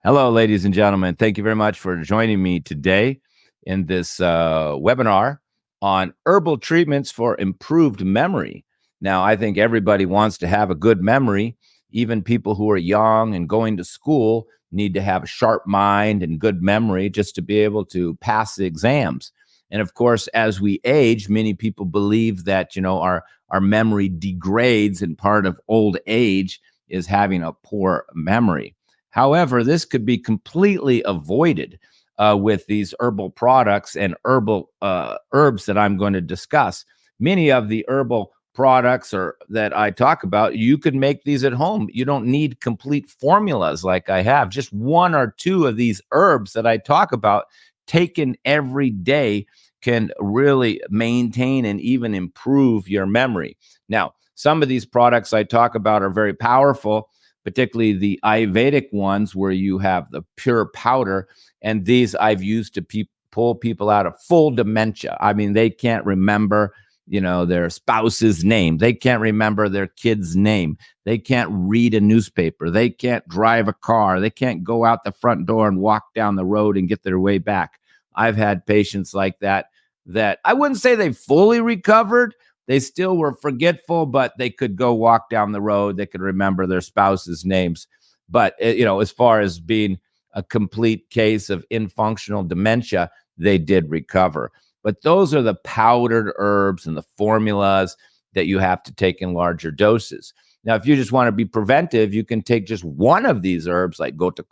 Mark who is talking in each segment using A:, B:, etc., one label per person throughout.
A: Hello, ladies and gentlemen. Thank you very much for joining me today in this webinar on herbal treatments for improved memory. Now, I think everybody wants to have a good memory. Even people who are young and going to school need to have a sharp mind and good memory just to be able to pass the exams. And of course, as we age, many people believe that, our memory degrades, and part of old age is having a poor memory. However, this could be completely avoided with these herbal products and herbal herbs that I'm going to discuss. Many of the herbal products that I talk about, you could make these at home. You don't need complete formulas like I have. Just one or two of these herbs that I talk about taken every day can really maintain and even improve your memory. Now, some of these products I talk about are very powerful, particularly the Ayurvedic ones where you have the pure powder. And these I've used to pull people out of full dementia. I mean, they can't remember, their spouse's name. They can't remember their kid's name. They can't read a newspaper. They can't drive a car. They can't go out the front door and walk down the road and get their way back. I've had patients like that I wouldn't say they fully recovered. They still were forgetful, but they could go walk down the road. They could remember their spouse's names. But, as far as being a complete case of infunctional dementia, they did recover. But those are the powdered herbs and the formulas that you have to take in larger doses. Now, if you just want to be preventive, you can take just one of these herbs like gotu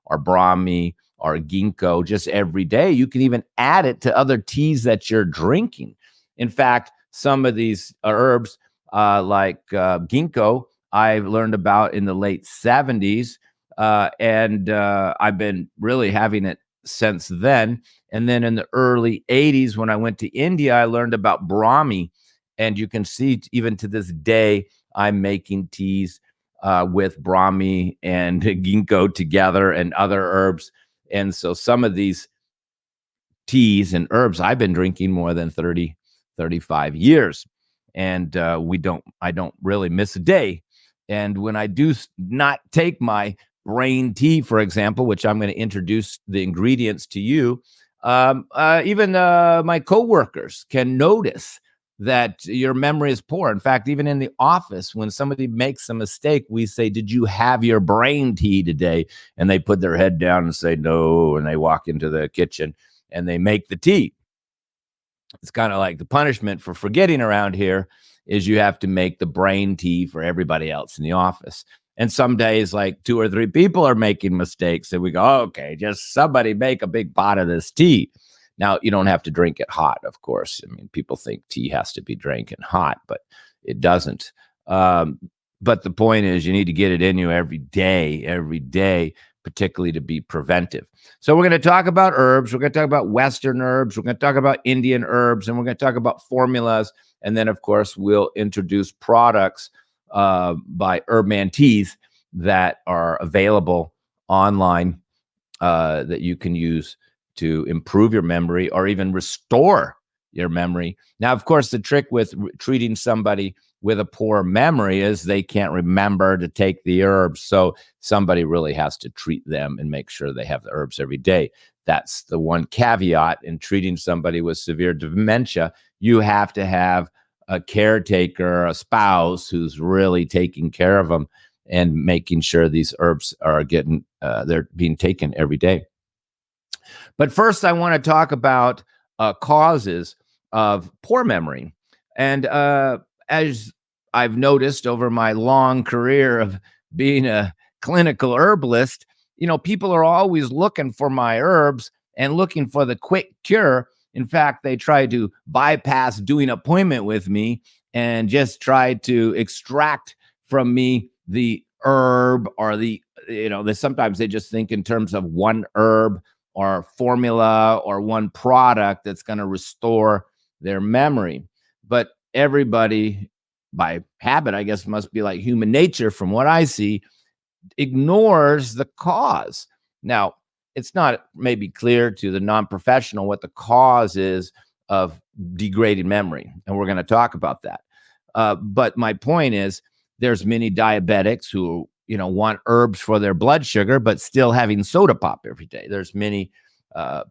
A: or Brahmi or ginkgo just every day. You can even add it to other teas that you're drinking. In fact, some of these herbs like ginkgo, I learned about in the late 70s, and I've been really having it since then. And then in the early 80s, when I went to India, I learned about Brahmi. And you can see even to this day, I'm making teas with Brahmi and ginkgo together and other herbs. And so some of these teas and herbs I've been drinking more than 35 years. And I don't really miss a day. And when I do not take my brain tea, for example, which I'm going to introduce the ingredients to you, even my coworkers can notice that your memory is poor. In fact, even in the office, when somebody makes a mistake, we say, "Did you have your brain tea today?" And they put their head down and say, "No." And they walk into the kitchen and they make the tea. It's kind of like the punishment for forgetting around here is you have to make the brain tea for everybody else in the office. And some days, like 2 or 3 people are making mistakes, and we go, "Okay, just somebody make a big pot of this tea." Now, you don't have to drink it hot, of course. I mean, people think tea has to be drinking hot, but it doesn't. But the point is, you need to get it in you every day, particularly to be preventive. So we're going to talk about herbs. We're going to talk about Western herbs. We're going to talk about Indian herbs, and we're going to talk about formulas. And then, of course, we'll introduce products by Herbman Teas that are available online that you can use to improve your memory or even restore your memory. Now, of course, the trick with treating somebody with a poor memory is they can't remember to take the herbs. So somebody really has to treat them and make sure they have the herbs every day. That's the one caveat in treating somebody with severe dementia. You have to have a caretaker, a spouse who's really taking care of them and making sure these herbs are they're being taken every day. But first, I want to talk about causes of poor memory. And as I've noticed over my long career of being a clinical herbalist, people are always looking for my herbs and looking for the quick cure. In fact, they try to bypass doing an appointment with me and just try to extract from me the herb or sometimes they just think in terms of one herb or formula or one product that's going to restore their memory. But everybody, by habit, I guess, must be like human nature, from what I see, ignores the cause. Now, it's not maybe clear to the non-professional what the cause is of degraded memory, and we're going to talk about that. But my point is, there's many diabetics who want herbs for their blood sugar, but still having soda pop every day. There's many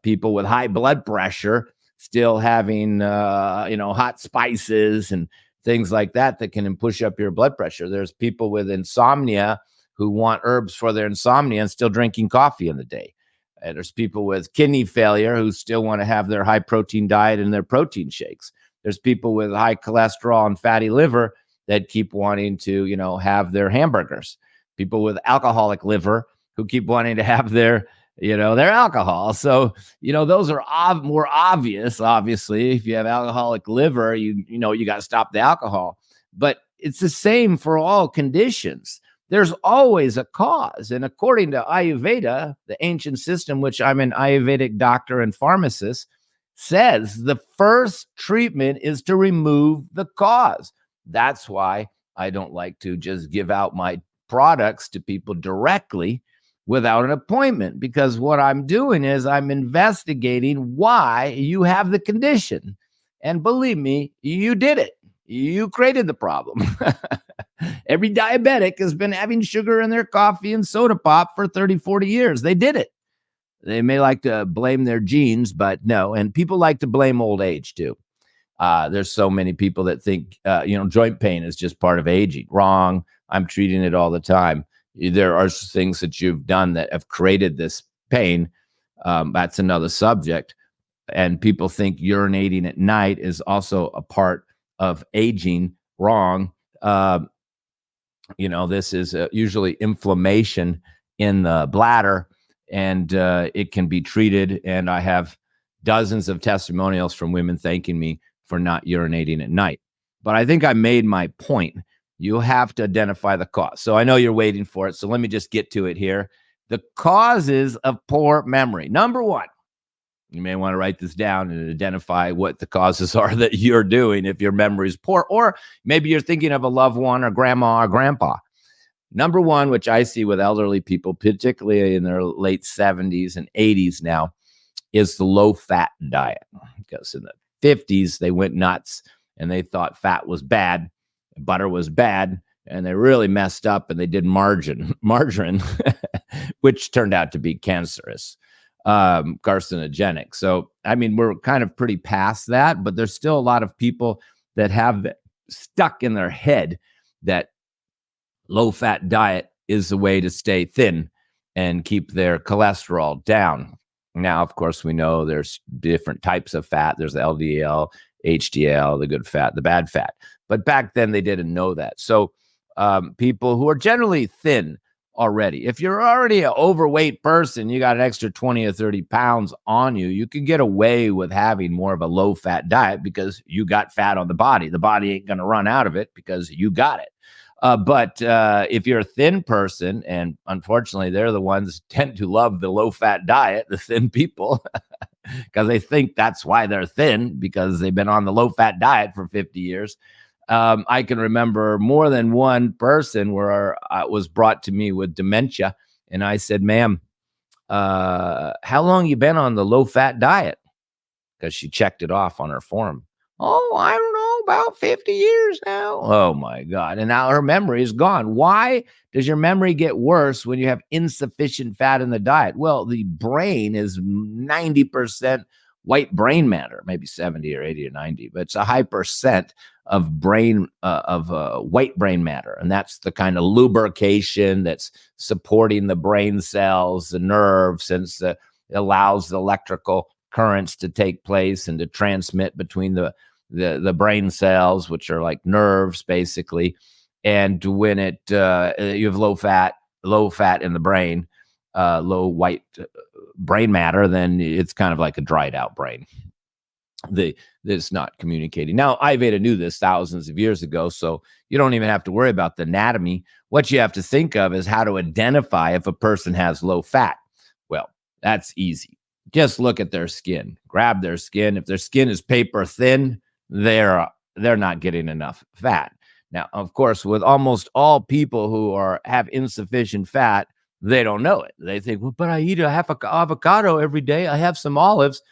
A: people with high blood pressure still having, hot spices and things like that can push up your blood pressure. There's people with insomnia who want herbs for their insomnia and still drinking coffee in the day. And there's people with kidney failure who still want to have their high protein diet and their protein shakes. There's people with high cholesterol and fatty liver that keep wanting to, have their hamburgers. People with alcoholic liver who keep wanting to have their alcohol. So, those are more obvious. Obviously, if you have alcoholic liver, you got to stop the alcohol. But it's the same for all conditions. There's always a cause. And according to Ayurveda, the ancient system, which I'm an Ayurvedic doctor and pharmacist, says the first treatment is to remove the cause. That's why I don't like to just give out my products to people directly without an appointment, because what I'm doing is I'm investigating why you have the condition. And believe me, you did it. You created the problem. Every diabetic has been having sugar in their coffee and soda pop for 30, 40 years. They did it. They may like to blame their genes, but no. And people like to blame old age too. There's so many people that think, joint pain is just part of aging. Wrong. I'm treating it all the time. There are things that you've done that have created this pain. That's another subject. And people think urinating at night is also a part of aging. Wrong. This is usually inflammation in the bladder, and it can be treated. And I have dozens of testimonials from women thanking me for not urinating at night. But I think I made my point. You have to identify the cause. So I know you're waiting for it. So let me just get to it here. The causes of poor memory. Number one, you may want to write this down and identify what the causes are that you're doing if your memory is poor, or maybe you're thinking of a loved one or grandma or grandpa. Number one, which I see with elderly people, particularly in their late 70s and 80s now, is the low-fat diet. Because in the 50s, they went nuts and they thought fat was bad, butter was bad, and they really messed up and they did margarine, which turned out to be cancerous. Carcinogenic. So, we're kind of pretty past that, but there's still a lot of people that have stuck in their head that low-fat diet is the way to stay thin and keep their cholesterol down. Now, of course, we know there's different types of fat. There's the LDL, HDL, the good fat, the bad fat. But back then, they didn't know that. So people who are generally thin already. If you're already an overweight person, you got an extra 20 or 30 pounds on you, you can get away with having more of a low-fat diet because you got fat on the body. The body ain't going to run out of it because you got it. But if you're a thin person, and unfortunately, they're the ones who tend to love the low-fat diet, the thin people, because they think that's why they're thin, because they've been on the low-fat diet for 50 years. I can remember more than one person where was brought to me with dementia. And I said, ma'am, how long you been on the low-fat diet? Because she checked it off on her form. Oh, I don't know, about 50 years now. Oh, my God. And now her memory is gone. Why does your memory get worse when you have insufficient fat in the diet? Well, the brain is 90% white brain matter, maybe 70 or 80 or 90, but it's a high percent of white brain matter. And that's the kind of lubrication that's supporting the brain cells, the nerves, and it allows the electrical currents to take place and to transmit between the brain cells, which are like nerves, basically. And when you have low fat in the brain, low white brain matter, then it's kind of like a dried out brain. That's not communicating. Now, Ayurveda knew this thousands of years ago, so you don't even have to worry about the anatomy. What you have to think of is how to identify if a person has low fat. Well, that's easy. Just look at their skin. Grab their skin. If their skin is paper thin, they're not getting enough fat. Now, of course, with almost all people who have insufficient fat, they don't know it. They think, well, but I eat a half avocado every day. I have some olives.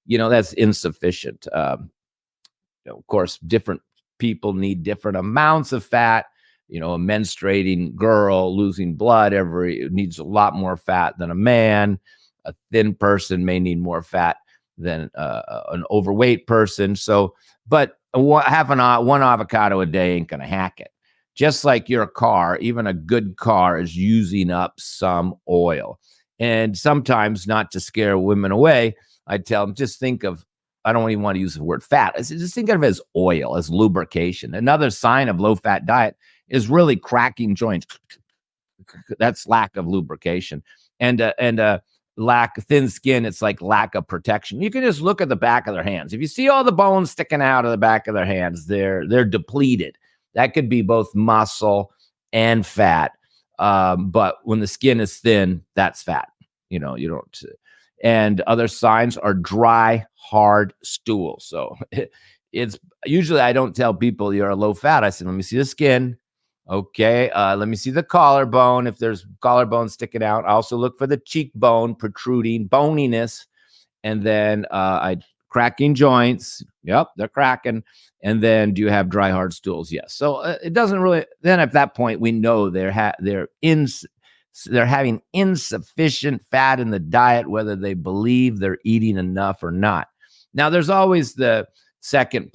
A: That's insufficient. Of course, different people need different amounts of fat. a menstruating girl losing blood needs a lot more fat than a man. A thin person may need more fat than an overweight person. So, but having one avocado a day ain't going to hack it. Just like your car, even a good car is using up some oil. And sometimes, not to scare women away, I tell them, just think of, I don't even want to use the word fat. Just think of it as oil, as lubrication. Another sign of low-fat diet is really cracking joints. That's lack of lubrication. And lack of thin skin, it's like lack of protection. You can just look at the back of their hands. If you see all the bones sticking out of the back of their hands, they're depleted. That could be both muscle and fat. But when the skin is thin, that's fat. You don't. And other signs are dry, hard stool. So it's usually, I don't tell people you're a low fat. I say, let me see the skin. Okay. Let me see the collarbone. If there's collarbone sticking out, I also look for the cheekbone protruding, boniness. And then cracking joints. Yep, they're cracking. And then, do you have dry, hard stools? Yes. So it doesn't really. Then at that point, we know they're having insufficient fat in the diet, whether they believe they're eating enough or not. Now, there's always the second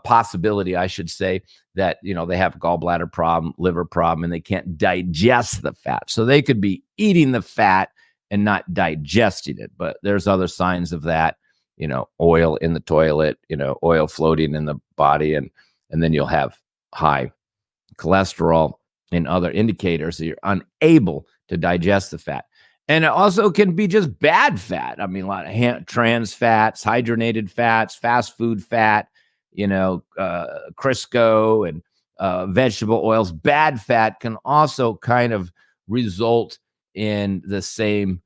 A: possibility, I should say, that they have gallbladder problem, liver problem, and they can't digest the fat. So they could be eating the fat and not digesting it. But there's other signs of that. Oil in the toilet, oil floating in the body, and then you'll have high cholesterol and other indicators that you're unable to digest the fat. And it also can be just bad fat. I mean, a lot of trans fats, hydrogenated fats, fast food fat, Crisco and vegetable oils. Bad fat can also kind of result in the same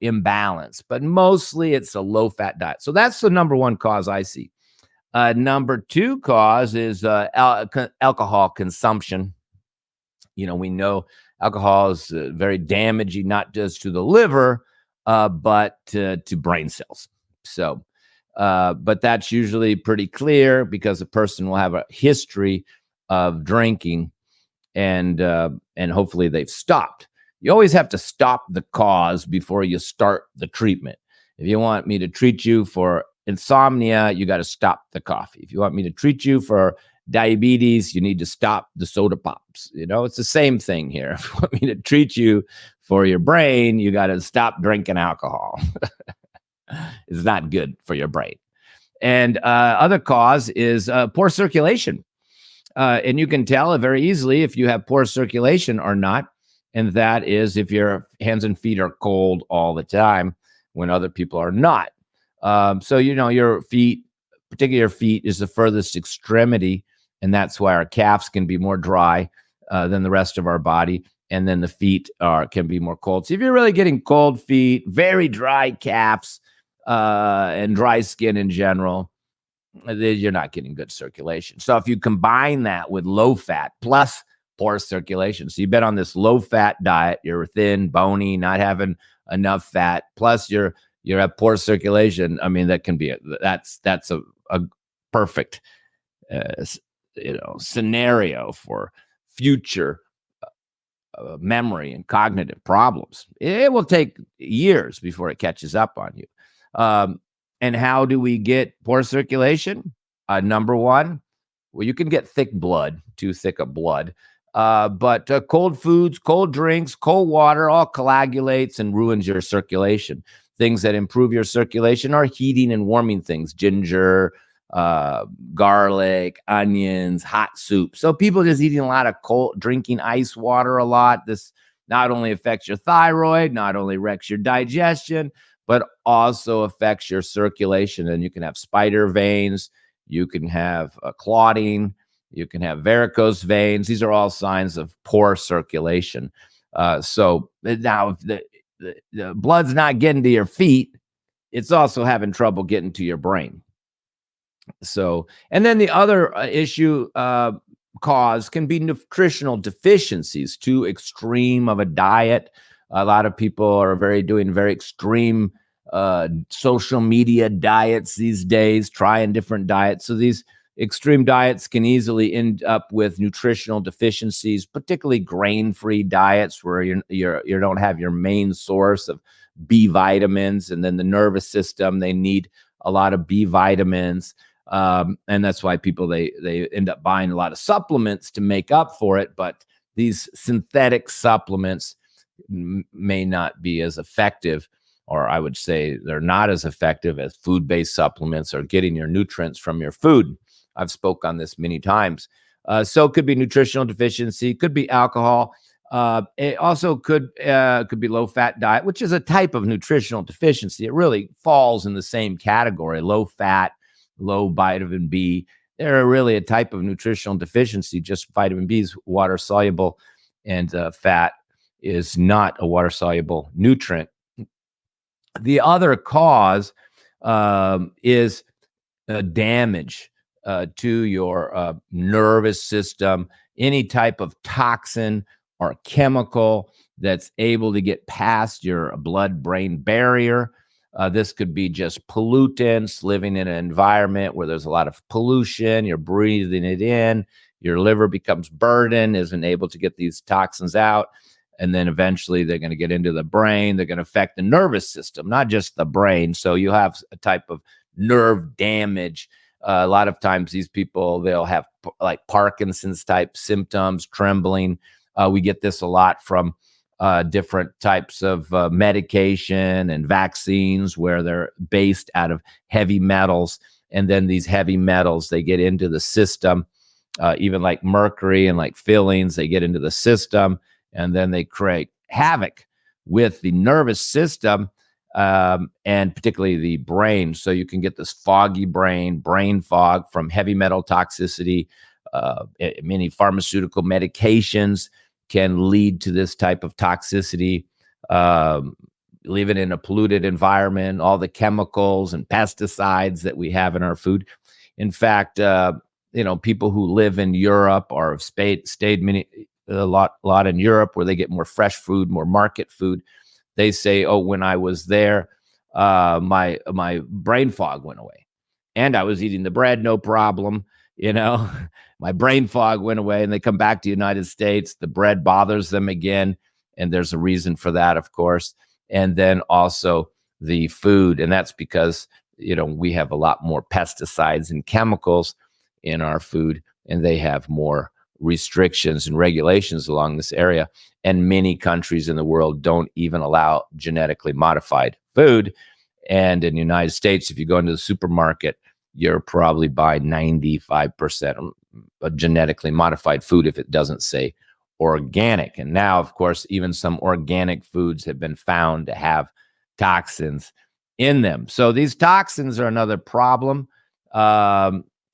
A: imbalance, but mostly it's a low fat diet. So that's the number one cause I see. Number two cause is alcohol consumption. We know alcohol is very damaging, not just to the liver, but to brain cells. So, but that's usually pretty clear because a person will have a history of drinking, and hopefully they've stopped. You always have to stop the cause before you start the treatment. If you want me to treat you for insomnia, you got to stop the coffee. If you want me to treat you for diabetes, you need to stop the soda pops. It's the same thing here. If you want me to treat you for your brain, you got to stop drinking alcohol. It's not good for your brain. And other cause is poor circulation. And you can tell very easily if you have poor circulation or not. And that is if your hands and feet are cold all the time when other people are not. So, your feet, particularly your feet, is the furthest extremity. And that's why our calves can be more dry than the rest of our body. And then the feet can be more cold. So if you're really getting cold feet, very dry calves, and dry skin in general, you're not getting good circulation. So if you combine that with low fat plus poor circulation, so you've been on this low fat diet, you're thin, bony, not having enough fat, plus you have poor circulation. I mean, that's a perfect scenario for future memory and cognitive problems. It will take years before it catches up on you. And how do we get poor circulation? Number one, well, you can get thick blood, too thick of blood. But cold foods, cold drinks, cold water all coagulates and ruins your circulation. Things that improve your circulation are heating and warming things: ginger, garlic, onions, hot soup. So people just eating a lot of cold, drinking ice water a lot. This not only affects your thyroid, not only wrecks your digestion, but also affects your circulation. And you can have spider veins, you can have clotting, you can have varicose veins. These are all signs of poor circulation. So now if the blood's not getting to your feet, it's also having trouble getting to your brain. So, and then the other issue cause can be nutritional deficiencies, too extreme of a diet. A lot of people are doing very extreme social media diets these days, trying different diets. So these extreme diets can easily end up with nutritional deficiencies, particularly grain-free diets where you don't have your main source of B vitamins, and then the nervous system, they need a lot of B vitamins. And that's why people, they end up buying a lot of supplements to make up for it. But these synthetic supplements may not be as effective, or I would say they're not as effective as food-based supplements or getting your nutrients from your food. I've spoke on this many times. So it could be nutritional deficiency, could be alcohol. It also could be low-fat diet, which is a type of nutritional deficiency. It really falls in the same category: low fat, low vitamin B. They're really a type of nutritional deficiency. Just vitamin B is water soluble, and fat is not a water soluble nutrient. The other cause is damage to your nervous system, any type of toxin or chemical that's able to get past your blood-brain barrier. This could be just pollutants, living in an environment where there's a lot of pollution, you're breathing it in, your liver becomes burdened, isn't able to get these toxins out. And then eventually they're going to get into the brain. They're going to affect the nervous system, not just the brain. So you have a type of nerve damage. A lot of times these people, they'll have like Parkinson's type symptoms, trembling. We get this a lot from different types of medication and vaccines where they're based out of heavy metals. And then these heavy metals, they get into the system, even like mercury and like fillings, they get into the system. And then they create havoc with the nervous system, and particularly the brain. So you can get this foggy brain fog from heavy metal toxicity. Many pharmaceutical medications can lead to this type of toxicity. Living in a polluted environment, all the chemicals and pesticides that we have in our food. In fact, people who live in Europe or have stayed a lot in Europe where they get more fresh food, more market food. They say, oh, when I was there, my brain fog went away. And I was eating the bread, no problem. My brain fog went away, and they come back to the United States. The bread bothers them again. And there's a reason for that, of course. And then also the food. And that's because, we have a lot more pesticides and chemicals in our food, and they have more restrictions and regulations along this area. And many countries in the world don't even allow genetically modified food. And in the United States, if you go into the supermarket, you're probably buying 95% of genetically modified food if it doesn't say organic. And now, of course, even some organic foods have been found to have toxins in them. So these toxins are another problem.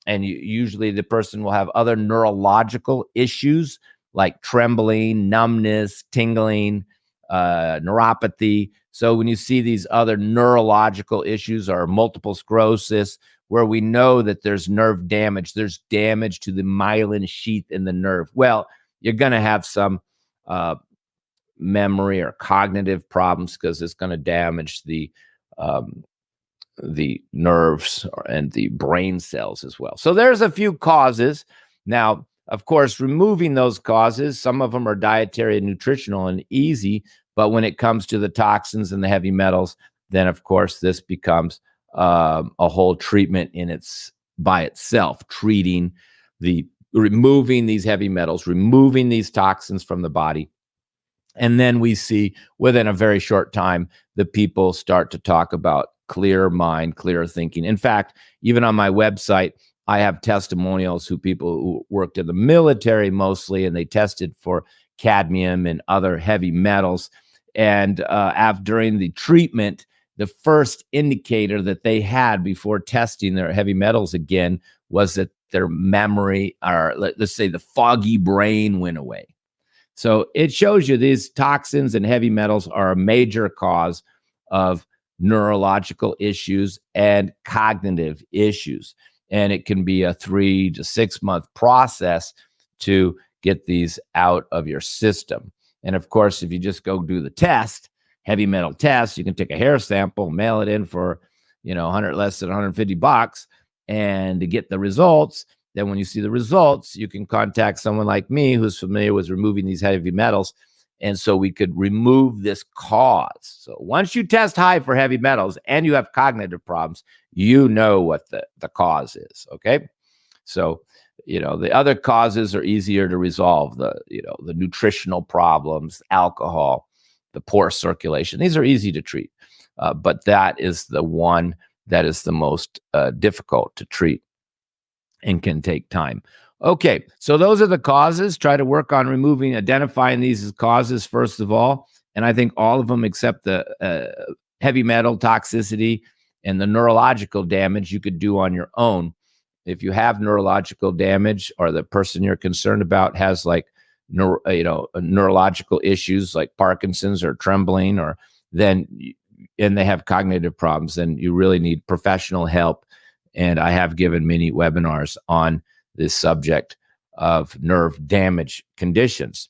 A: And usually the person will have other neurological issues like trembling, numbness, tingling, neuropathy. So when you see these other neurological issues or multiple sclerosis, where we know that there's nerve damage, there's damage to the myelin sheath in the nerve. Well, you're going to have some memory or cognitive problems because it's going to damage the nerves and the brain cells as well. So there's a few causes. Now, of course, removing those causes, some of them are dietary and nutritional and easy, but when it comes to the toxins and the heavy metals, then of course this becomes a whole treatment by itself, removing these heavy metals, removing these toxins from the body. And then we see within a very short time, the people start to talk about clear mind, clear thinking. In fact, even on my website, I have testimonials people who worked in the military mostly, and they tested for cadmium and other heavy metals. And during the treatment, the first indicator that they had before testing their heavy metals again was that their memory, or let's say the foggy brain, went away. So it shows you these toxins and heavy metals are a major cause of neurological issues and cognitive issues. And it can be a 3 to 6 month process to get these out of your system. And of course, if you just go do the test, heavy metal test, you can take a hair sample, mail it in for, 100 less than $150, and to get the results. then when you see the results, you can contact someone like me who's familiar with removing these heavy metals. And so we could remove this cause. So once you test high for heavy metals and you have cognitive problems, you know what the cause is. Okay. So, the other causes are easier to resolve. The nutritional problems, alcohol, the poor circulation. These are easy to treat. But that is the one that is the most difficult to treat and can take time. Okay, so those are the causes. Try to work on identifying these as causes first of all. And I think all of them except the heavy metal toxicity and the neurological damage you could do on your own. If you have neurological damage or the person you're concerned about has like neurological issues like Parkinson's or trembling, and they have cognitive problems, then you really need professional help. And I have given many webinars on this subject of nerve damage conditions.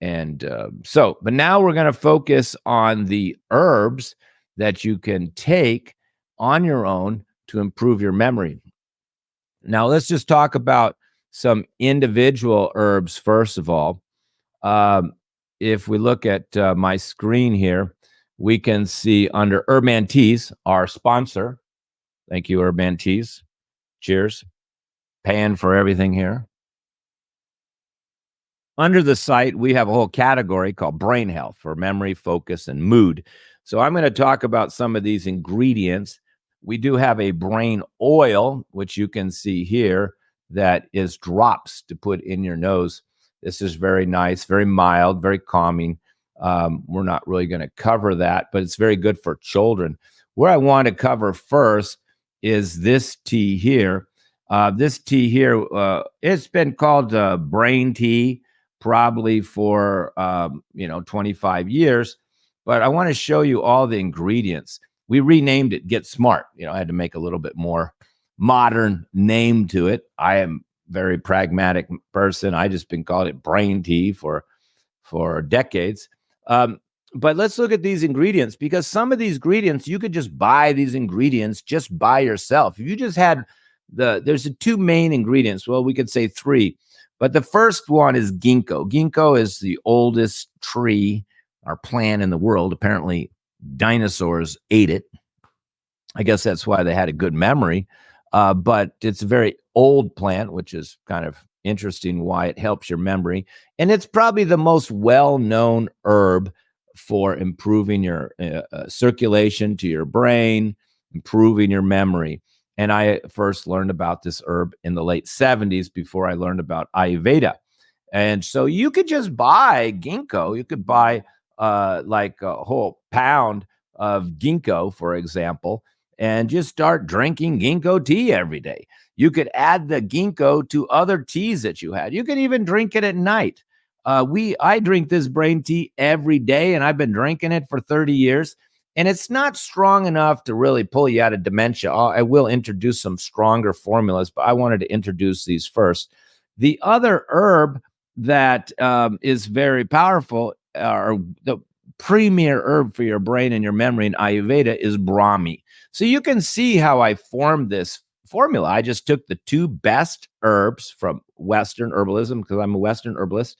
A: And but now we're going to focus on the herbs that you can take on your own to improve your memory. Now, let's just talk about some individual herbs first of all. If we look at my screen here, we can see under Herban Teas, our sponsor. Thank you, Herban Teas. Cheers. Paying for everything here. Under the site, we have a whole category called brain health for memory, focus, and mood. So I'm going to talk about some of these ingredients. We do have a brain oil, which you can see here, that is drops to put in your nose. This is very nice, very mild, very calming. We're not really going to cover that, but it's very good for children. Where I want to cover first is this tea here. This tea here, it's been called brain tea probably for 25 years, but I want to show you all the ingredients. We renamed it Get Smart. I had to make a little bit more modern name to it. I am a very pragmatic person. I just been calling it brain tea for decades. But let's look at these ingredients, because some of these ingredients, you could just buy these ingredients just by yourself. If you just had there's the two main ingredients. Well, we could say three, but the first one is ginkgo. Ginkgo is the oldest tree or plant in the world. Apparently, dinosaurs ate it. I guess that's why they had a good memory. But it's a very old plant, which is kind of interesting why it helps your memory. And it's probably the most well-known herb for improving your circulation to your brain, improving your memory. And I first learned about this herb in the late 70s before I learned about Ayurveda. And so you could just buy ginkgo. You could buy like a whole pound of ginkgo, for example, and just start drinking ginkgo tea every day. You could add the ginkgo to other teas that you had. You could even drink it at night. I drink this brain tea every day, and I've been drinking it for 30 years. And it's not strong enough to really pull you out of dementia. I will introduce some stronger formulas, but I wanted to introduce these first. The other herb that is very powerful, or the premier herb for your brain and your memory in Ayurveda, is Brahmi. So you can see how I formed this formula. I just took the two best herbs from Western herbalism, because I'm a Western herbalist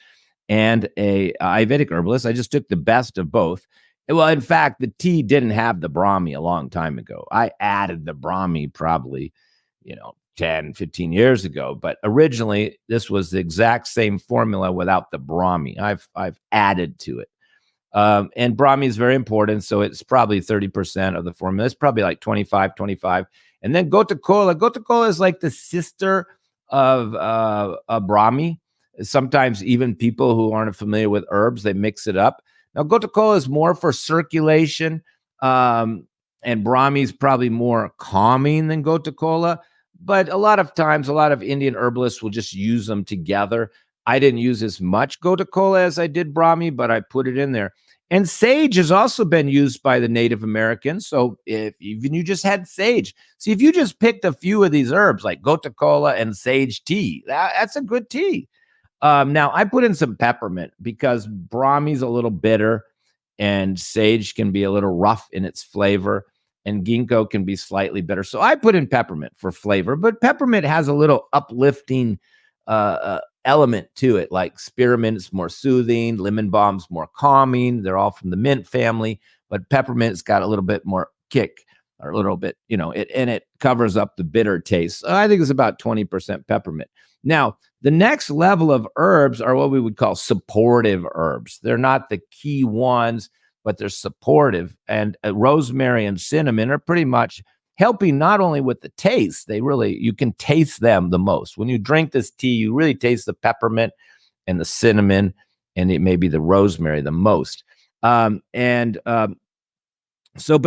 A: and a Ayurvedic herbalist. I just took the best of both. Well, in fact, the tea didn't have the Brahmi a long time ago. I added the Brahmi probably, 10, 15 years ago. But originally, this was the exact same formula without the Brahmi. I've added to it. And Brahmi is very important. So it's probably 30% of the formula. It's probably like 25. And then Gota Cola. Gota Cola is like the sister of Brahmi. Sometimes even people who aren't familiar with herbs, they mix it up. Now, Gota Cola is more for circulation, and Brahmi is probably more calming than Gota Cola. But a lot of times, a lot of Indian herbalists will just use them together. I didn't use as much Gota Cola as I did Brahmi, but I put it in there. And sage has also been used by the Native Americans. So if even you just had sage, see, if you just picked a few of these herbs like Gota Cola and sage tea, that's a good tea. Now, I put in some peppermint because Brahmi's a little bitter and sage can be a little rough in its flavor. and ginkgo can be slightly bitter. So I put in peppermint for flavor, but peppermint has a little uplifting element to it. Like spearmint's more soothing, lemon balm's more calming. They're all from the mint family, but peppermint's got a little bit more kick, or a little bit, and it covers up the bitter taste. So I think it's about 20% peppermint. Now, the next level of herbs are what we would call supportive herbs. They're not the key ones, but they're supportive. And rosemary and cinnamon are pretty much helping not only with the taste, you can taste them the most. When you drink this tea, you really taste the peppermint and the cinnamon, and it may be the rosemary the most. But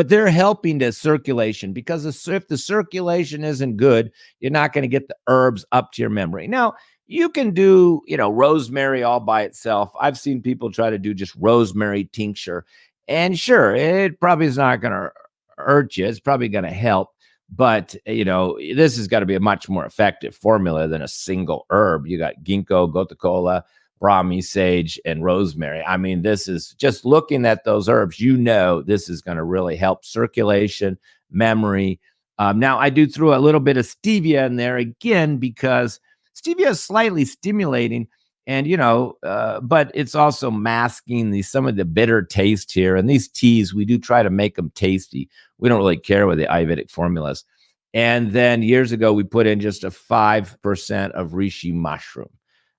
A: they're helping the circulation, because if the circulation isn't good, you're not going to get the herbs up to your memory. Now, you can do, rosemary all by itself. I've seen people try to do just rosemary tincture. And sure, it probably is not going to hurt you. It's probably going to help. But, this has got to be a much more effective formula than a single herb. You got ginkgo, gotu kola, Brahmi, sage, and rosemary. I mean, this is just looking at those herbs, this is going to really help circulation, memory. Now, I do throw a little bit of stevia in there again, because stevia is slightly stimulating, and but it's also masking some of the bitter taste here. And these teas, we do try to make them tasty. We don't really care with the Ayurvedic formulas. And then years ago, we put in just a 5% of reishi mushroom.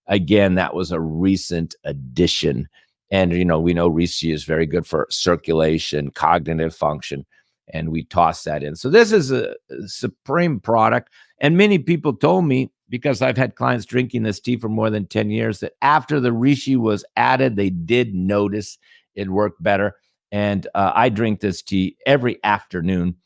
A: Again, that was a recent addition. And, we know reishi is very good for circulation, cognitive function, and we toss that in. So this is a supreme product. And many people told me, because I've had clients drinking this tea for more than 10 years, that after the reishi was added, they did notice it worked better. And I drink this tea every afternoon,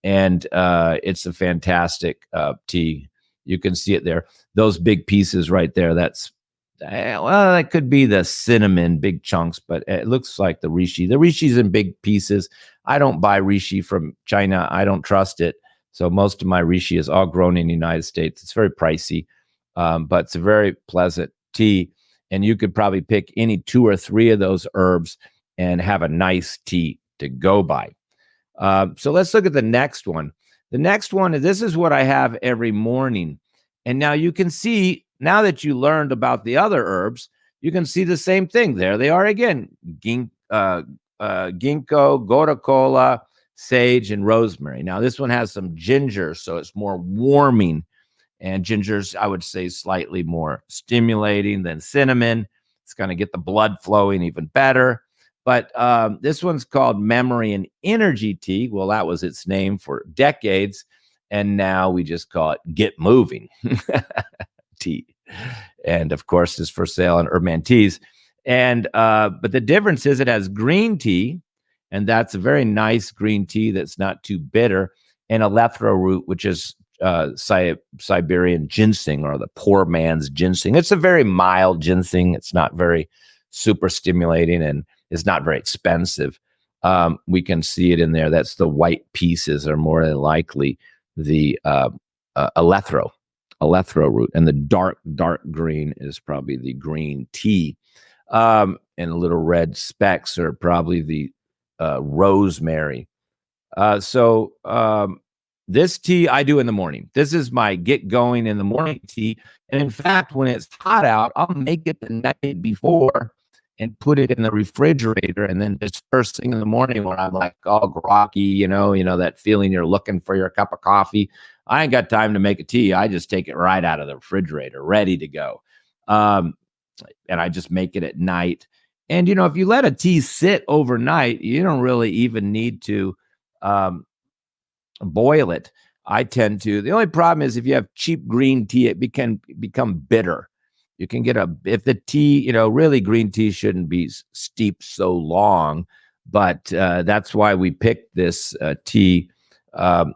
A: and it's a fantastic tea. You can see it there. Those big pieces right there, that could be the cinnamon, big chunks, but it looks like the reishi. The reishi's in big pieces. I don't buy reishi from China. I don't trust it. So most of my reishi is all grown in the United States. It's very pricey, but it's a very pleasant tea. And you could probably pick any 2 or 3 of those herbs and have a nice tea to go by. So let's look at the next one. The next one, this is what I have every morning. And now you can see, now that you learned about the other herbs, you can see the same thing. There they are again. Ginkgo, gotu kola, sage, and rosemary. Now this one has some ginger, so it's more warming. And ginger's, I would say, slightly more stimulating than cinnamon. It's going to get the blood flowing even better. But this one's called Memory and Energy Tea. Well, that was its name for decades. And now we just call it Get Moving Tea. And of course, it's for sale in Urban Teas. And but the difference is it has green tea, and that's a very nice green tea that's not too bitter, and eleuthero root, which is Siberian ginseng, or the poor man's ginseng. It's a very mild ginseng. It's not very super stimulating, and it's not very expensive. We can see it in there. That's the white pieces are more than likely the eleuthero root, and the dark green is probably the green tea, and the little red specks are probably the rosemary. This tea I do in the morning. This is my get going in the morning tea. And in fact, when it's hot out, I'll make it the night before and put it in the refrigerator. And then just first thing in the morning, when I'm like all groggy, that feeling you're looking for your cup of coffee, I ain't got time to make a tea. I just take it right out of the refrigerator, ready to go. And I just make it at night. And, if you let a tea sit overnight, you don't really even need to boil it. I tend to. The only problem is if you have cheap green tea, it can become bitter. You can get if the tea, really green tea shouldn't be steeped so long, but that's why we picked this tea. You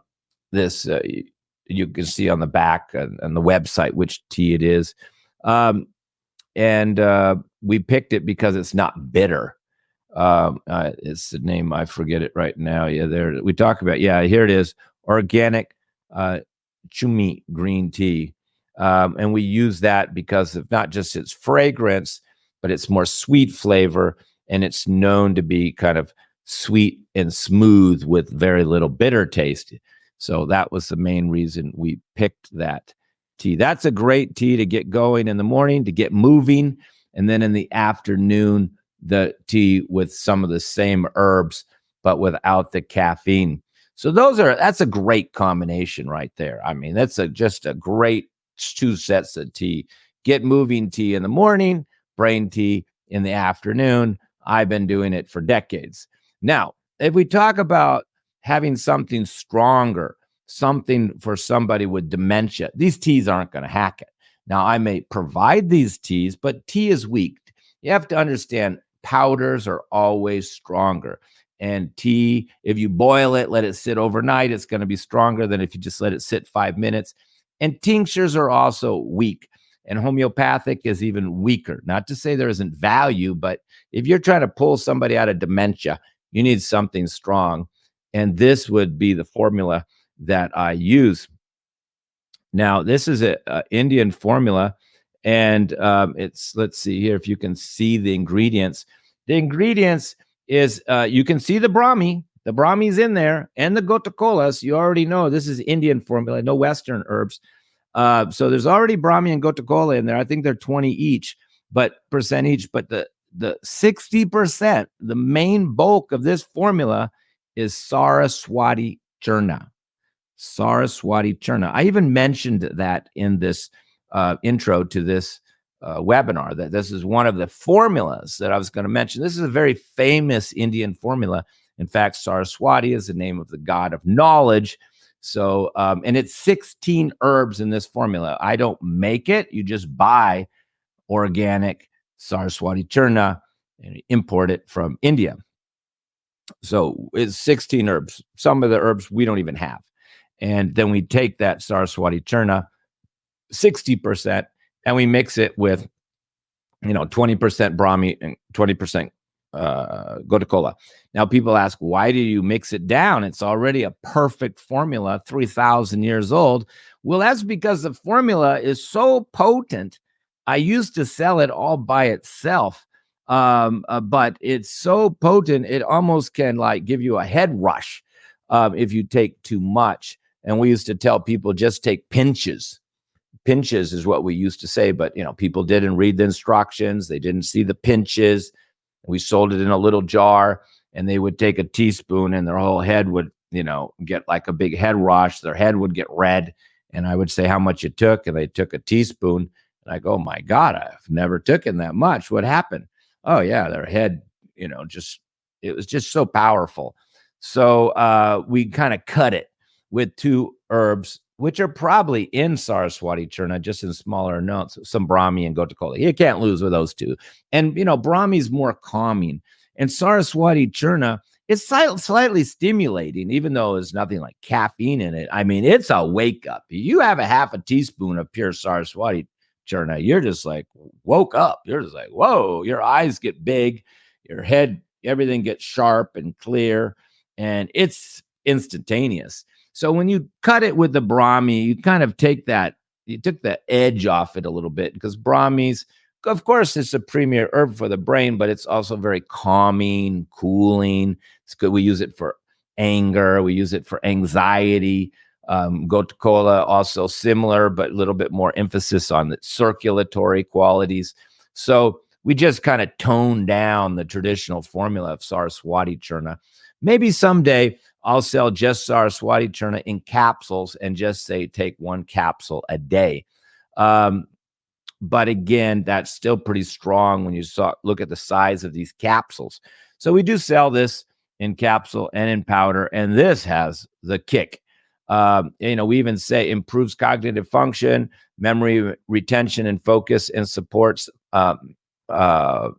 A: can see on the back and the website which tea it is. And we picked it because it's not bitter. It's the name, I forget it right now. Yeah, there we talk about. Yeah, here it is. Organic chumi green tea. And we use that because of not just its fragrance, but its more sweet flavor. And it's known to be kind of sweet and smooth with very little bitter taste. So that was the main reason we picked that tea. That's a great tea to get going in the morning, to get moving. And then in the afternoon, the tea with some of the same herbs, but without the caffeine. So that's a great combination right there. I mean, that's just a great 2 sets of tea. Get moving tea in the morning, brain tea in the afternoon. I've been doing it for decades. Now, if we talk about having something stronger, something for somebody with dementia, these teas aren't going to hack it. Now, I may provide these teas, but tea is weak. You have to understand powders are always stronger. And tea, if you boil it, let it sit overnight, it's going to be stronger than if you just let it sit 5 minutes. And tinctures are also weak. And homeopathic is even weaker. Not to say there isn't value, but if you're trying to pull somebody out of dementia, you need something strong. And this would be the formula that I use. Now, this is an Indian formula. And let's see here if you can see the ingredients. The ingredients is, you can see the Brahmi. The Brahmi's in there, and the Gotakolas. You already know this is Indian formula, no Western herbs. So there's already Brahmi and Gotakola in there. I think they're 20 each, but the 60%, the main bulk of this formula is Saraswati churna. Saraswati churna. I even mentioned that in this intro to this webinar, that this is one of the formulas that I was going to mention. This is a very famous Indian formula. In fact, Saraswati is the name of the god of knowledge. So, and it's 16 herbs in this formula. I don't make it. You just buy organic Saraswati churna and import it from India. So it's 16 herbs. Some of the herbs we don't even have. And then we take that Saraswati churna, 60%, and we mix it with, 20% Brahmi and 20% Gotakola. Now, people ask, why do you mix it down? It's already a perfect formula, 3,000 years old. Well, that's because the formula is so potent. I used to sell it all by itself, but it's so potent, it almost can give you a head rush if you take too much. And we used to tell people, just take pinches. Pinches is what we used to say, but people didn't read the instructions. They didn't see the pinches. We sold it in a little jar, and they would take a teaspoon, and their whole head would, get like a big head rush. Their head would get red. And I would say how much it took, and they took a teaspoon. And I go, oh my God, I've never taken that much. What happened? Oh yeah, their head, it was just so powerful. So we kind of cut it with 2 herbs, which are probably in Saraswati churna, just in smaller amounts, some Brahmi and Gotakola. You can't lose with those 2. And, Brahmi is more calming. And Saraswati churna, it's slightly stimulating, even though there's nothing like caffeine in it. I mean, it's a wake up. You have a half a teaspoon of pure Saraswati churna, you're just like woke up. You're just like, whoa, your eyes get big, your head, everything gets sharp and clear, and it's instantaneous. So when you cut it with the Brahmi, you kind of took the edge off it a little bit, because Brahmi's, of course, it's a premier herb for the brain, but it's also very calming, cooling. It's good. We use it for anger. We use it for anxiety. Gotakola also similar, but a little bit more emphasis on the circulatory qualities. So we just kind of toned down the traditional formula of Saraswati churna. Maybe someday I'll sell just Saraswati churna in capsules and just say take 1 capsule a day. But again, that's still pretty strong when you look at the size of these capsules. So we do sell this in capsule and in powder, and this has the kick. We even say improves cognitive function, memory retention and focus, and supports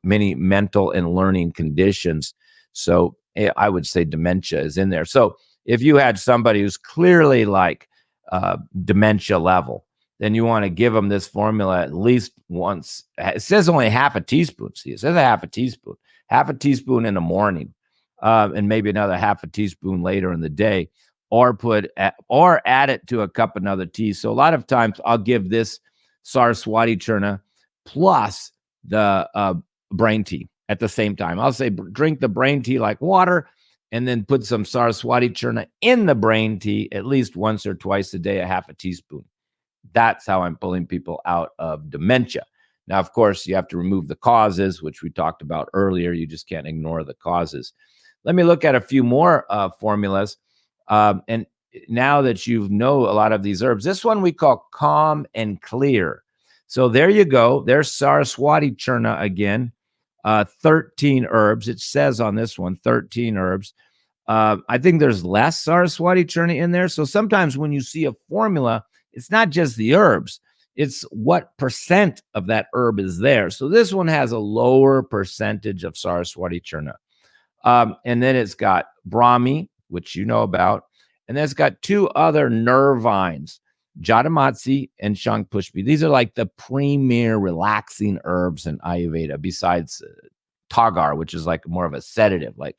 A: many mental and learning conditions. So I would say dementia is in there. So if you had somebody who's clearly like dementia level, then you want to give them this formula at least once. It says only half a teaspoon. See, it says half a teaspoon in the morning, and maybe another half a teaspoon later in the day, or add it to a cup of another tea. So a lot of times I'll give this Saraswati churna plus the brain tea at the same time. I'll say drink the brain tea like water, and then put some Saraswati churna in the brain tea at least once or twice a day, a half a teaspoon. That's how I'm pulling people out of dementia. Now, of course, you have to remove the causes, which we talked about earlier. You just can't ignore the causes. Let me look at a few more formulas. And now that you know a lot of these herbs, this one we call calm and clear. So there you go. There's Saraswati churna again. 13 herbs. It says on this one, 13 herbs. I think there's less Saraswati churna in there. So sometimes when you see a formula, it's not just the herbs, it's what percent of that herb is there. So this one has a lower percentage of Saraswati churna. And then it's got Brahmi, which you know about. And then it's got two other nervines, Jatamatsi and Shankpushpi. These are like the premier relaxing herbs in Ayurveda, besides Tagar, which is like more of a sedative, like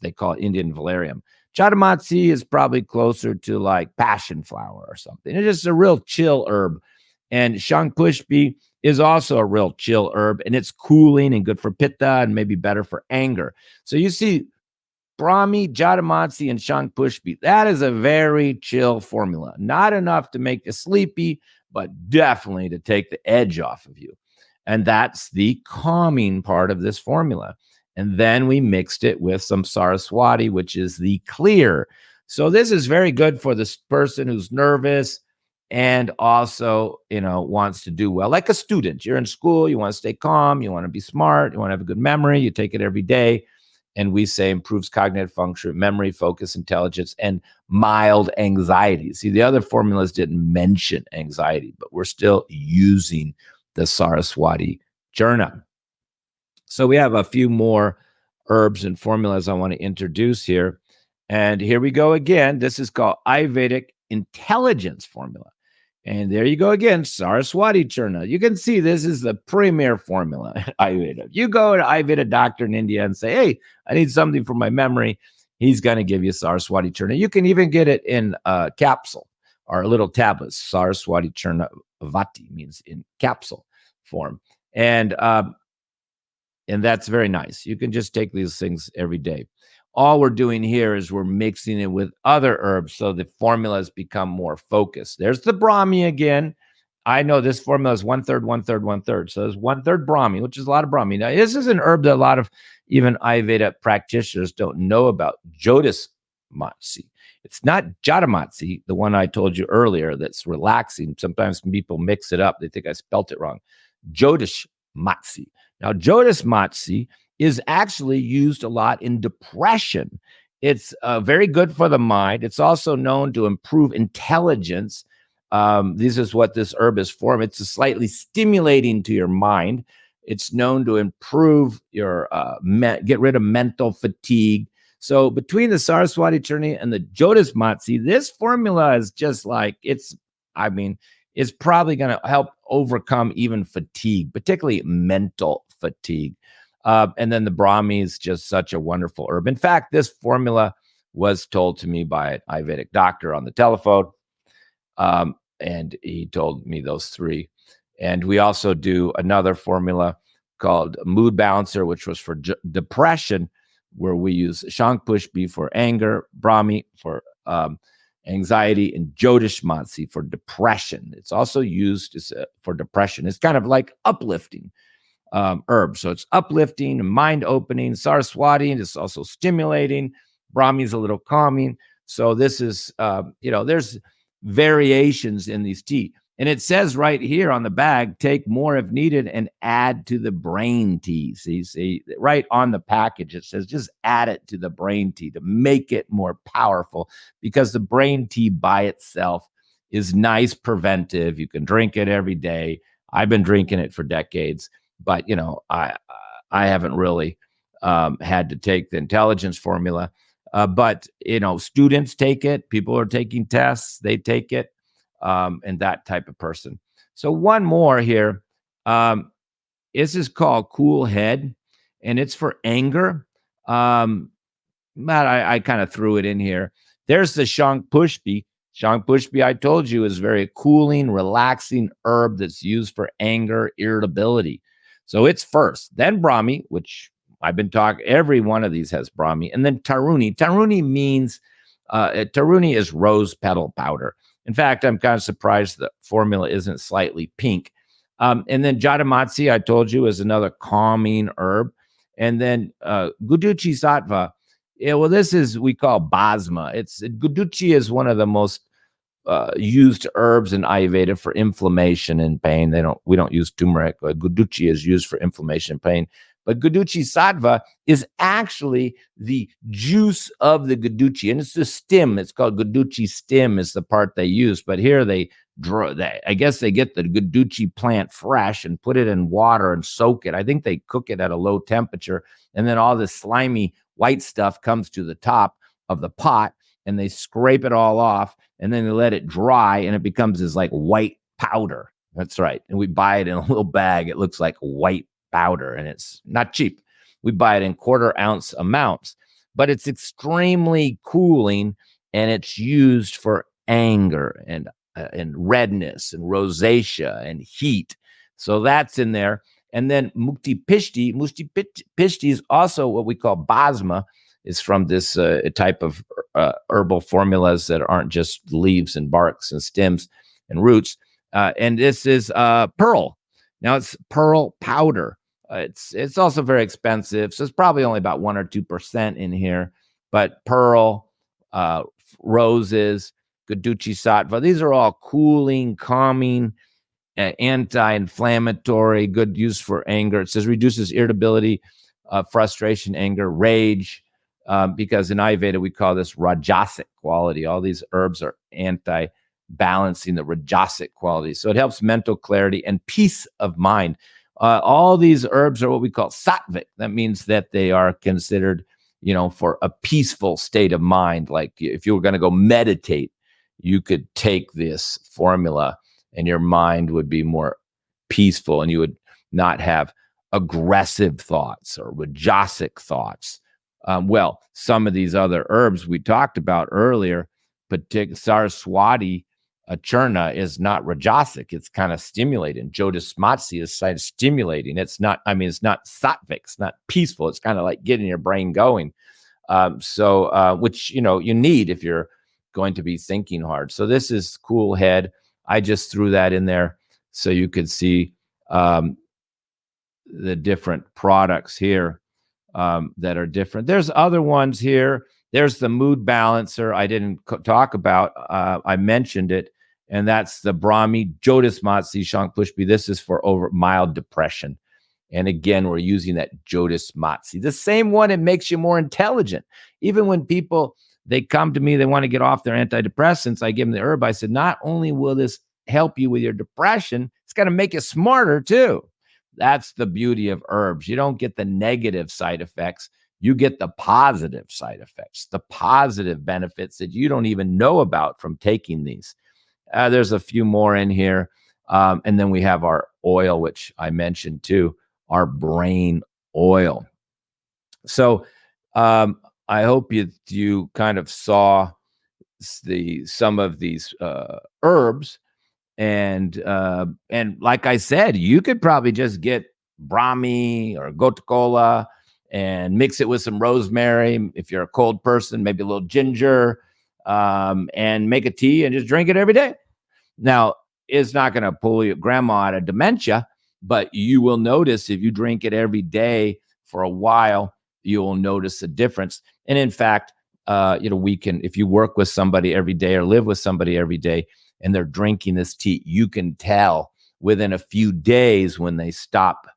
A: they call it Indian valerian. Jatamatsi is probably closer to like passion flower or something. It's just a real chill herb. And Shankpushpi is also a real chill herb, and it's cooling and good for pitta and maybe better for anger. So you see Brahmi, Jatamatsi, and Shankpushpi. That is a very chill formula. Not enough to make you sleepy, but definitely to take the edge off of you. And that's the calming part of this formula. And then we mixed it with some Saraswati, which is the clear. So this is very good for this person who's nervous and also, wants to do well. Like a student, you're in school, you want to stay calm, you want to be smart, you want to have a good memory, you take it every day. And we say improves cognitive function, memory, focus, intelligence, and mild anxiety. See, the other formulas didn't mention anxiety, but we're still using the Saraswati churna. So we have a few more herbs and formulas I want to introduce here. And here we go again. This is called Ayurvedic Intelligence Formula. And there you go again, Saraswati churna. You can see this is the premier formula in Ayurveda. You go to Ayurveda doctor in India and say, hey, I need something for my memory. He's going to give you Saraswati churna. You can even get it in a capsule or a little tablet. Saraswati churna vati means in capsule form. And that's very nice. You can just take these things every day. All we're doing here is we're mixing it with other herbs so the formulas become more focused. There's the Brahmi again. I know this formula is 1/3, 1/3, 1/3. So there's 1/3 Brahmi, which is a lot of Brahmi. Now, this is an herb that a lot of even Ayurveda practitioners don't know about, Jodas Matsi. It's not Jatamatsi, the one I told you earlier that's relaxing. Sometimes people mix it up. They think I spelt it wrong. Jodas Matsi. Now, Jodas Matsi is actually used a lot in depression. It's very good for the mind. It's also known to improve intelligence. This is what this herb is for. It's slightly stimulating to your mind. It's known to improve your, get rid of mental fatigue. So between the Saraswati churna and the Jodas Matsi, this formula is just like, it's probably going to help overcome even fatigue, particularly mental fatigue. And then the Brahmi is just such a wonderful herb. In fact, this formula was told to me by an Ayurvedic doctor on the telephone. And he told me those three. And we also do another formula called Mood Balancer, which was for depression, where we use Shankpushpi for anger, Brahmi for anxiety, and Jodas Matsi for depression. It's also used for depression. It's kind of like uplifting herb. So it's uplifting and mind opening. Saraswati is also stimulating. Brahmi is a little calming. So this is, there's variations in these tea. And it says right here on the bag, take more if needed and add to the brain tea. See, right on the package, it says just add it to the brain tea to make it more powerful, because the brain tea by itself is nice preventive. You can drink it every day. I've been drinking it for decades, but, I haven't really had to take the intelligence formula. But, students take it. People are taking tests. They take it. And that type of person. So one more here. This is called Cool Head, and it's for anger. Matt, I kind of threw it in here. There's the Shankpushpi. Shankpushpi, I told you, is very cooling, relaxing herb that's used for anger, irritability. So it's first, then Brahmi, which I've been talking, every one of these has Brahmi. And then Taruni. Taruni means, Taruni is rose petal powder. In fact, I'm kind of surprised the formula isn't slightly pink. And then Jatamatsi, I told you, is another calming herb. And then Guduchi Sattva. Yeah, well, this is, we call basma. Guduchi is one of the most used herbs in Ayurveda for inflammation and pain. We don't use turmeric. Guduchi is used for inflammation and pain. But Guduchi Sattva is actually the juice of the Guduchi, and it's the stem. It's called Guduchi stem is the part they use. But here I guess they get the Guduchi plant fresh and put it in water and soak it. I think they cook it at a low temperature, and then all this slimy white stuff comes to the top of the pot, and they scrape it all off, and then they let it dry, and it becomes this like white powder. That's right. And we buy it in a little bag. It looks like white powder, and it's not cheap. We buy it in 1/4 ounce amounts, but it's extremely cooling, and it's used for anger and redness and rosacea and heat. So that's in there. And then Mukti Pishti is also what we call basma. Is from this type of herbal formulas that aren't just leaves and barks and stems and roots. And this is pearl. Now it's pearl powder. It's also very expensive, so it's probably only about 1 or 2% in here. But pearl, roses, Guduchi Sattva, these are all cooling, calming, anti-inflammatory, good use for anger. It says reduces irritability, frustration, anger, rage. Because in Ayurveda, we call this rajasic quality. All these herbs are anti-balancing the rajasic quality. So it helps mental clarity and peace of mind. All these herbs are what we call sattvic. That means that they are considered, for a peaceful state of mind. Like if you were going to go meditate, you could take this formula and your mind would be more peaceful, and you would not have aggressive thoughts or rajasic thoughts. Well, some of these other herbs we talked about earlier, Saraswati, churna is not rajasic. It's kind of stimulating. Jyotismatsi is kind of stimulating. It's not sattvic. It's not peaceful. It's kind of like getting your brain going. Which, you need if you're going to be thinking hard. So this is cool head. I just threw that in there so you could see the different products here. That are different. There's other ones here. There's the mood balancer I didn't talk about. I mentioned it, and that's the Brahmi Jyotismatsi Shankpushpi. This is for mild depression. And again, we're using that Jyotismatsi. The same one, it makes you more intelligent. Even when people, they come to me, they want to get off their antidepressants, I give them the herb. I said, not only will this help you with your depression, it's going to make you smarter too. That's the beauty of herbs. You don't get the negative side effects. You get the positive side effects, the positive benefits that you don't even know about from taking these. There's a few more in here. And then we have our oil, which I mentioned too, our brain oil. So I hope you kind of saw some of these herbs. And like I said, you could probably just get Brahmi or Gotakola and mix it with some rosemary. If you're a cold person, maybe a little ginger, and make a tea and just drink it every day. Now, it's not going to pull your grandma out of dementia, but you will notice if you drink it every day for a while, you will notice a difference. And in fact, if you work with somebody every day or live with somebody every day, and they're drinking this tea, you can tell within a few days when they stop,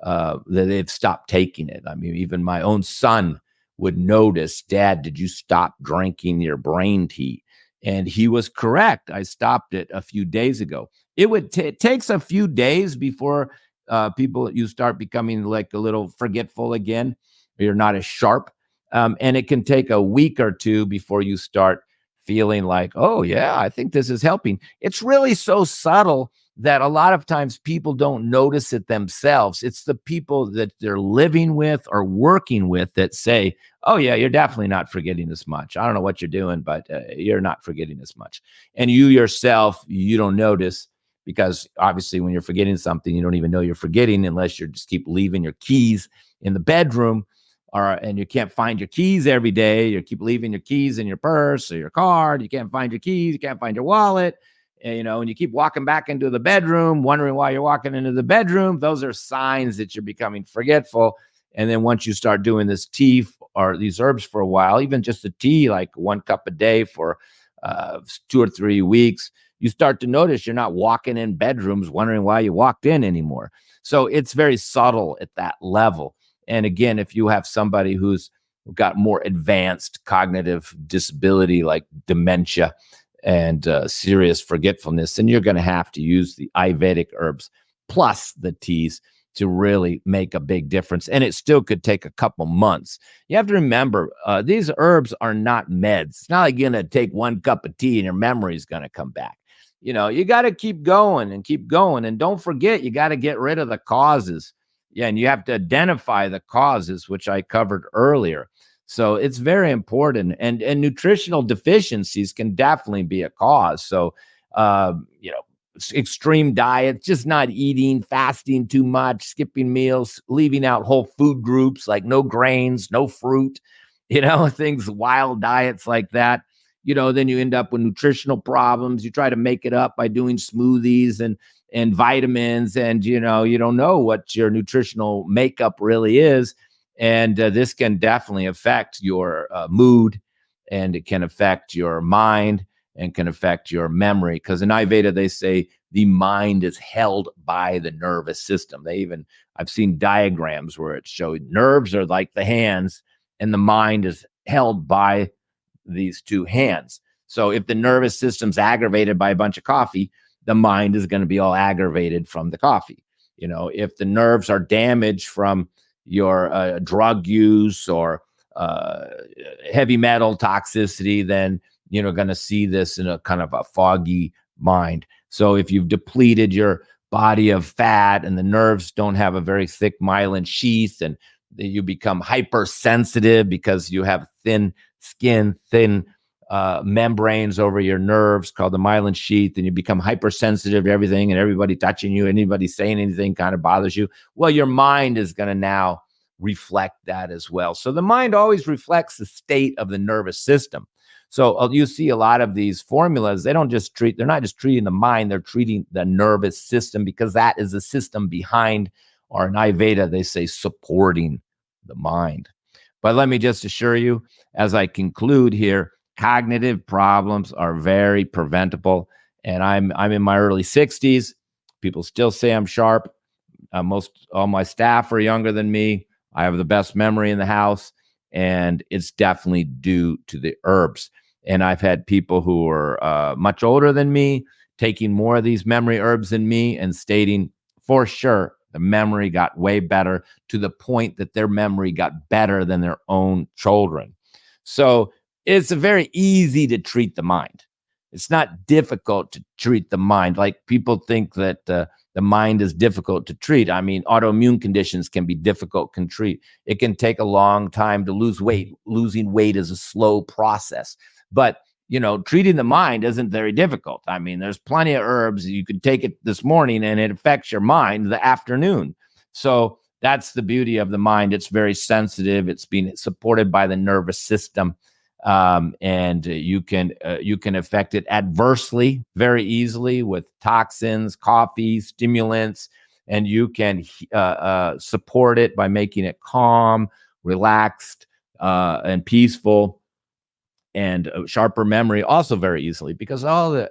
A: that they've stopped taking it. I mean, even my own son would notice, Dad, did you stop drinking your brain tea? And he was correct. I stopped it a few days ago. It takes a few days before you start becoming like a little forgetful again. You're not as sharp. And it can take a week or two before you start feeling like, oh, yeah, I think this is helping. It's really so subtle that a lot of times people don't notice it themselves. It's the people that they're living with or working with that say, oh, yeah, you're definitely not forgetting as much. I don't know what you're doing, but you're not forgetting as much. And you yourself, you don't notice, because obviously when you're forgetting something, you don't even know you're forgetting unless you just keep leaving your keys in the bedroom, and you can't find your keys every day. You keep leaving your keys in your purse or your card. You can't find your keys. You can't find your wallet. And you keep walking back into the bedroom, wondering why you're walking into the bedroom. Those are signs that you're becoming forgetful. And then once you start doing this tea or these herbs for a while, even just the tea, like 1 cup a day for 2 or 3 weeks, you start to notice you're not walking in bedrooms wondering why you walked in anymore. So it's very subtle at that level. And again, if you have somebody who's got more advanced cognitive disability like dementia and serious forgetfulness, then you're going to have to use the Ayurvedic herbs plus the teas to really make a big difference. And it still could take a couple months. You have to remember, these herbs are not meds. It's not like you're going to take 1 cup of tea and your memory is going to come back. You got to keep going and keep going. And don't forget, you got to get rid of the causes. Yeah, and you have to identify the causes, which I covered earlier. So it's very important. And nutritional deficiencies can definitely be a cause. So, extreme diet, just not eating, fasting too much, skipping meals, leaving out whole food groups like no grains, no fruit, things, wild diets like that. Then you end up with nutritional problems. You try to make it up by doing smoothies and vitamins, and you don't know what your nutritional makeup really is. And this can definitely affect your mood, and it can affect your mind and can affect your memory. Because in Ayurveda, they say the mind is held by the nervous system. I've seen diagrams where it showed nerves are like the hands and the mind is held by these two hands. So if the nervous system's aggravated by a bunch of coffee, the mind is going to be all aggravated from the coffee. If the nerves are damaged from your drug use or heavy metal toxicity, then you're going to see this in a kind of a foggy mind. So if you've depleted your body of fat and the nerves don't have a very thick myelin sheath, and you become hypersensitive because you have thin skin, thin membranes over your nerves called the myelin sheath, and you become hypersensitive to everything, and everybody touching you, anybody saying anything kind of bothers you. Well, your mind is going to now reflect that as well. So the mind always reflects the state of the nervous system. So you see a lot of these formulas, they're not just treating the mind, they're treating the nervous system, because that is the system behind, or in Ayurveda, they say supporting the mind. But let me just assure you, as I conclude here, cognitive problems are very preventable. And I'm in my early 60s. People still say I'm sharp. All my staff are younger than me. I have the best memory in the house, and it's definitely due to the herbs. And I've had people who are much older than me taking more of these memory herbs than me and stating for sure the memory got way better, to the point that their memory got better than their own children. So it's very easy to treat the mind. It's not difficult to treat the mind. Like people think that the mind is difficult to treat. I mean, autoimmune conditions can be difficult to treat. It can take a long time to lose weight. Losing weight is a slow process. But, treating the mind isn't very difficult. I mean, there's plenty of herbs. You could take it this morning and it affects your mind the afternoon. So that's the beauty of the mind. It's very sensitive. It's being supported by the nervous system. And you can affect it adversely very easily with toxins, coffee, stimulants, and you can support it by making it calm, relaxed, and peaceful, and sharper memory also very easily, because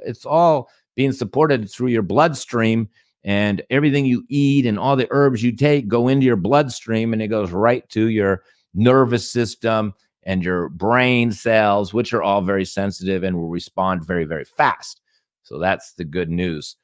A: it's all being supported through your bloodstream, and everything you eat and all the herbs you take go into your bloodstream, and it goes right to your nervous system and your brain cells, which are all very sensitive and will respond very, very fast. So that's the good news.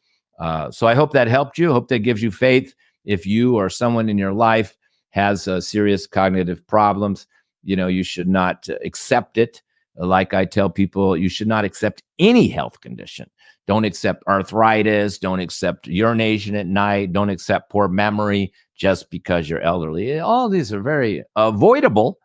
A: So I hope that helped you. I hope that gives you faith. If you or someone in your life has serious cognitive problems, you should not accept it. Like I tell people, you should not accept any health condition. Don't accept arthritis. Don't accept urination at night. Don't accept poor memory just because you're elderly. All these are very avoidable.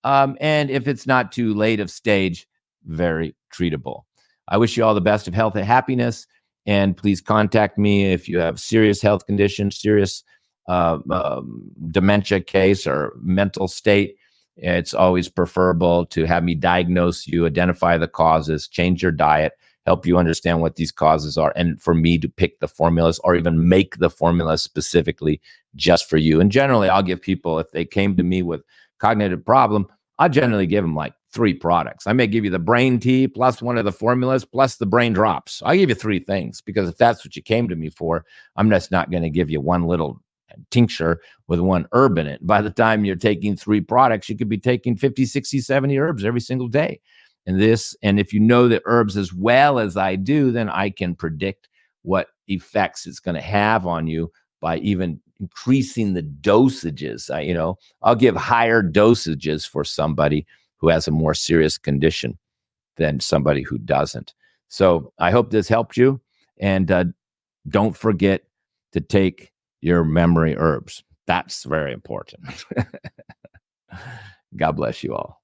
A: And if it's not too late of stage, very treatable. I wish you all the best of health and happiness. And please contact me if you have serious health conditions, serious dementia case or mental state, it's always preferable to have me diagnose you, identify the causes, change your diet, help you understand what these causes are, and for me to pick the formulas or even make the formulas specifically just for you. And generally, I'll give people, if they came to me with cognitive problem, I generally give them like 3 products. I may give you the brain tea plus one of the formulas plus the brain drops. I give you 3 things because if that's what you came to me for, I'm just not going to give you one little tincture with one herb in it. By the time you're taking 3 products, you could be taking 50, 60, 70 herbs every single day. And if you know the herbs as well as I do, then I can predict what effects it's going to have on you by even increasing the dosages. I'll give higher dosages for somebody who has a more serious condition than somebody who doesn't. So I hope this helped you. And don't forget to take your memory herbs. That's very important. God bless you all.